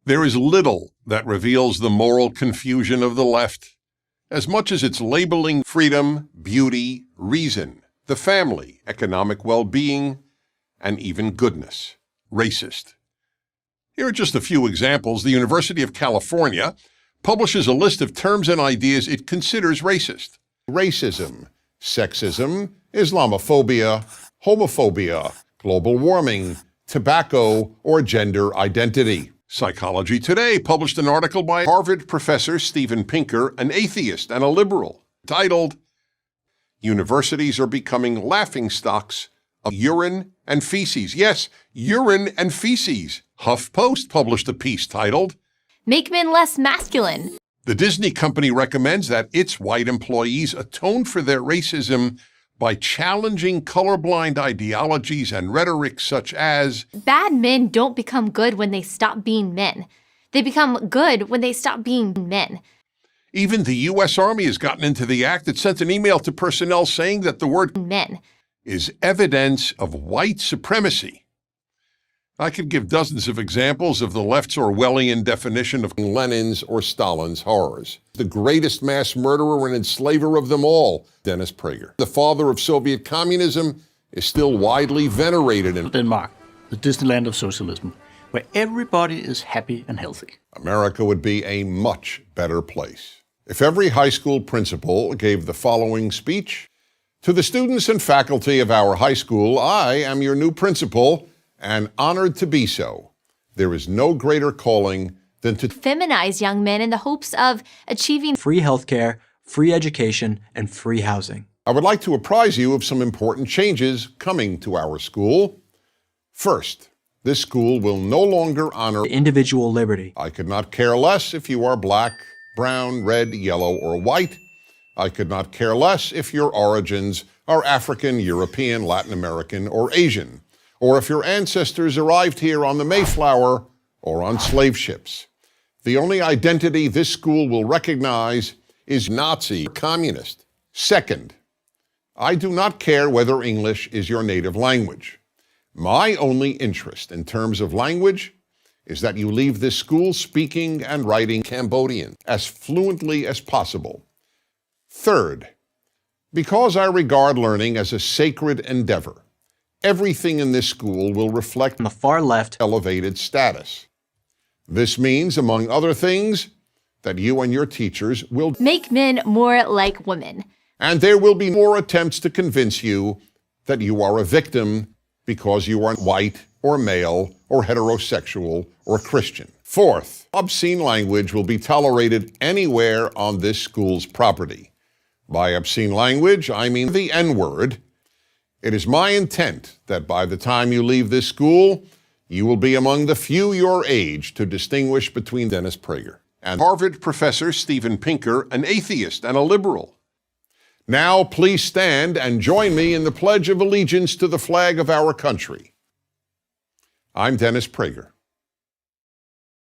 There is little that reveals the moral confusion of the left as much as its labeling freedom, beauty, reason, the family, economic well-being, and even goodness racist. Here are just a few examples. The University of California publishes a list of terms and ideas it considers racist. Racism, sexism, Islamophobia, homophobia, global warming, tobacco, or gender identity. Psychology Today published an article by Harvard professor Steven Pinker, an atheist and a liberal, titled, "Universities are becoming laughingstocks of urine and feces." Yes, urine and feces. HuffPost published a piece titled, "Make Men Less Masculine." The Disney company recommends that its white employees atone for their racism by challenging colorblind ideologies and rhetoric such as, "Bad men don't become good when they stop being men. They become good when they stop being men." Even the U.S. Army has gotten into the act. It sent an email to personnel saying that the word men is evidence of white supremacy. I could give dozens of examples of the left's Orwellian definition of Lenin's or Stalin's horrors. The greatest mass murderer and enslaver of them all, Dennis Prager, the father of Soviet communism, is still widely venerated in Denmark, the Disneyland of socialism, where everybody is happy and healthy. America would be a much better place if every high school principal gave the following speech. To the students and faculty of our high school, I am your new principal, and honored to be so. There is no greater calling than to feminize young men in the hopes of achieving free healthcare, free education, and free housing. I would like to apprise you of some important changes coming to our school. First, this school will no longer honor individual liberty. I could not care less if you are black, brown, red, yellow, or white. I could not care less if your origins are African, European, Latin American, or Asian, or if your ancestors arrived here on the Mayflower or on slave ships. The only identity this school will recognize is Nazi or communist. Second, I do not care whether English is your native language. My only interest in terms of language is that you leave this school speaking and writing Cambodian as fluently as possible. Third, because I regard learning as a sacred endeavor, everything in this school will reflect on the far left elevated status. This means, among other things, that you and your teachers will make men more like women. And there will be more attempts to convince you that you are a victim because you are white or male or heterosexual or Christian. Fourth, obscene language will be tolerated anywhere on this school's property. By obscene language, I mean the N-word. It is my intent that by the time you leave this school, you will be among the few your age to distinguish between Dennis Prager and Harvard professor Steven Pinker, an atheist and a liberal. Now, please stand and join me in the Pledge of Allegiance to the flag of our country. I'm Dennis Prager.